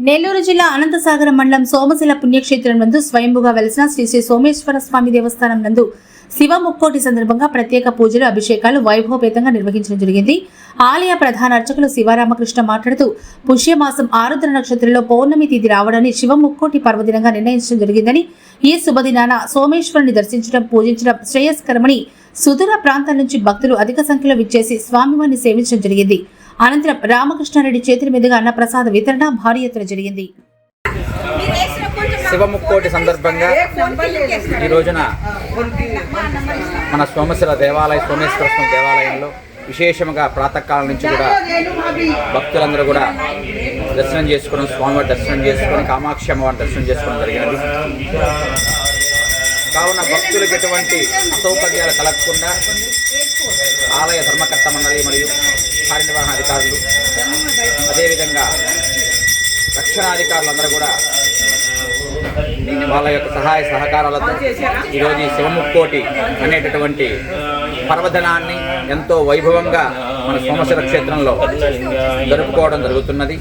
నెల్లూరు జిల్లా అనంతసాగరం మండలం సోమశిల పుణ్యక్షేత్రం నందు స్వయంభుగా వెలిసిన శ్రీ శ్రీ సోమేశ్వర స్వామి దేవస్థానం నందు శివ ముక్కోటి సందర్భంగా ప్రత్యేక పూజలు అభిషేకాలు వైభవపేతంగా నిర్వహించడం జరిగింది. ఆలయ ప్రధాన అర్చకులు శివరామకృష్ణ మాట్లాడుతూ పుష్యమాసం ఆరుద్ర నక్షత్రంలో పౌర్ణమి తిథి రావడాన్ని శివ ముక్కోటి పర్వదినంగా నిర్ణయించడం జరిగిందని, ఈ శుభదినాన సోమేశ్వరుని దర్శించడం పూజించడం శ్రేయస్కరమని సుదూర ప్రాంతాల నుంచి భక్తులు అధిక సంఖ్యలో విచ్చేసి స్వామివారిని సేవించడం జరిగింది. అనంతరం రామకృష్ణారెడ్డి చేతుల మీదుగా అన్నప్రసాద వితరణ భారీ ఎత్తున జరిగింది. శివముక్కోటి సందర్భంగా ఈ రోజున మన సోమశిల దేవాలయ సోమేశ్వర స్వామి దేవాలయంలో విశేషంగా ప్రాతకాలం నుంచి కూడా భక్తులందరూ కూడా దర్శనం చేసుకోవడం, స్వామివారి దర్శనం చేసుకొని కామాక్షి అమ్మవారిని దర్శనం చేసుకోవడం జరిగినది. కావున భక్తులకు ఎటువంటి అసౌకర్యాలు కలగకుండా ఆలయ ధర్మకర్త మండలి మరియు కార్యనిర్వహణ అధికారులు, అదేవిధంగా రక్షణాధికారులందరూ కూడా వాళ్ళ యొక్క సహాయ సహకారాలతో ఈరోజు ఈ శివముక్కోటి అనేటటువంటి పర్వదినాన్ని ఎంతో వైభవంగా మన సోమశిల క్షేత్రంలో జరుపుకోవడం జరుగుతున్నది.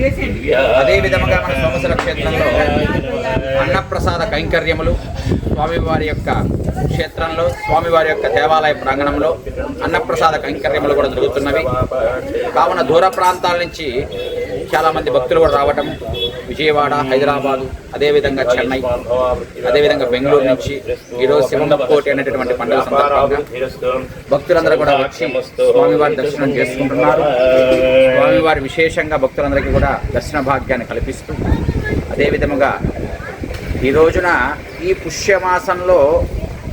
అదేవిధంగా మన సోమశిల క్షేత్రంలో అన్నప్రసాద కైంకర్యములు స్వామివారి యొక్క క్షేత్రంలో, స్వామివారి యొక్క దేవాలయ ప్రాంగణంలో అన్నప్రసాద కైంకర్యములు కూడా జరుగుతున్నవి. కావున దూర ప్రాంతాల నుంచి చాలామంది భక్తులు కూడా రావటం, విజయవాడ, హైదరాబాదు, అదేవిధంగా చెన్నై, అదేవిధంగా బెంగళూరు నుంచి ఈరోజు శివముక్కోటి అనేటటువంటి పండుగ సందర్భంగా భక్తులందరూ కూడా వచ్చి స్వామివారి దర్శనం చేసుకుంటున్నారు. స్వామివారి విశేషంగా భక్తులందరికీ కూడా దర్శన భాగ్యాన్ని కల్పిస్తూ, అదేవిధముగా ఈ రోజున ఈ పుష్యమాసంలో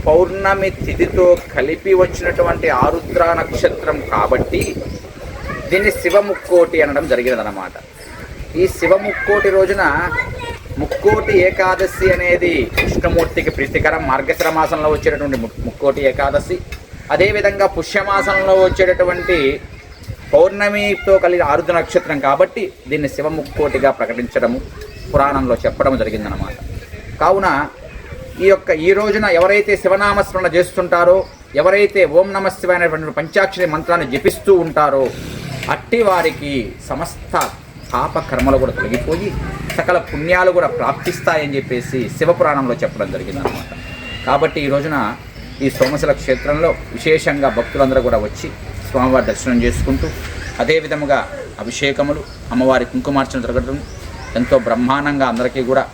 పౌర్ణమి తిథితో కలిపి వచ్చినటువంటి ఆరుద్ర నక్షత్రం కాబట్టి దీన్ని శివముక్కోటి అనడం జరిగినదన్నమాట. ఈ శివముక్కోటి రోజున ముక్కోటి ఏకాదశి అనేది కృష్ణమూర్తికి ప్రీతికరం. మార్గశిర మాసంలో వచ్చేటటువంటి ముక్కోటి ఏకాదశి, అదేవిధంగా పుష్యమాసంలో వచ్చేటటువంటి పౌర్ణమితో కలిగిన ఆరుద్ర నక్షత్రం కాబట్టి దీన్ని శివముక్కోటిగా ప్రకటించడము, పురాణంలో చెప్పడం జరిగిందనమాట. కావున ఈ రోజున ఎవరైతే శివనామస్మరణ చేస్తుంటారో, ఎవరైతే ఓం నమ శివాయ అనేటువంటి పంచాక్షరి మంత్రాన్ని జపిస్తూ ఉంటారో అట్టి వారికి సమస్త పాపకర్మలు కూడా తొలగిపోయి సకల పుణ్యాలు కూడా ప్రాప్తిస్తాయని చెప్పేసి శివపురాణంలో చెప్పడం జరిగిందనమాట. కాబట్టి ఈ రోజున ఈ సోమశిల క్షేత్రంలో విశేషంగా భక్తులందరూ కూడా వచ్చి స్వామివారి దర్శనం చేసుకుంటూ, అదేవిధముగా అభిషేకములు, అమ్మవారి కుంకుమార్చన జరగడం ఎంతో బ్రహ్మాండంగా అందరికీ కూడా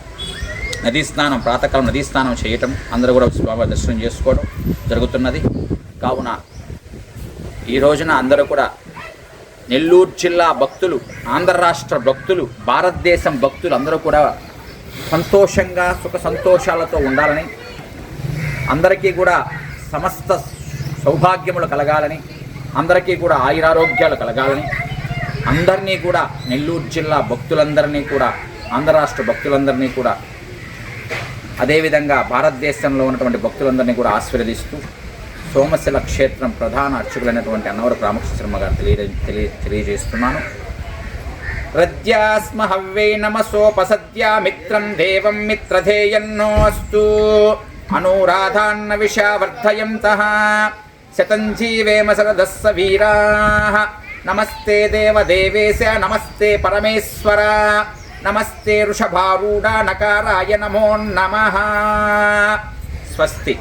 నదీ స్నానం, ప్రాతకాలం నదీ స్నానం చేయటం, అందరూ కూడా స్వామివారి దర్శనం చేసుకోవడం జరుగుతున్నది. కావున ఈ రోజున అందరూ కూడా నెల్లూరు జిల్లా భక్తులు, ఆంధ్ర రాష్ట్ర భక్తులు, భారతదేశం భక్తులు అందరూ కూడా సంతోషంగా సుఖ సంతోషాలతో ఉండాలని, అందరికీ కూడా సమస్త సౌభాగ్యములు కలగాలని, అందరికీ కూడా ఆయురారోగ్యాలు కలగాలని, అందరినీ కూడా నెల్లూరు జిల్లా భక్తులందరినీ కూడా, ఆంధ్ర రాష్ట్ర భక్తులందరినీ కూడా, అదేవిధంగా భారతదేశంలో ఉన్నటువంటి భక్తులందరినీ కూడా ఆశీర్వదిస్తూ సోమశిల క్షేత్రం ప్రధాన అర్చకులైనటువంటి అన్నవరపు రామకృష్ణ శర్మ గారు తెలియజేస్తున్నాను. రద్యాస్మ హవ్వే నమసోపసద్యా మిత్రం దేవం మిత్రధేయన్నోస్తు అనురాధాన్న విషావర్ధయంతః శతం జీవేమ శరదస్స వీరాః. నమస్తే దేవదేవేశ, నమస్తే పరమేశ్వర, నమస్తే వృషభారూఢ నకారాయ నమో నమః. స్వస్తి.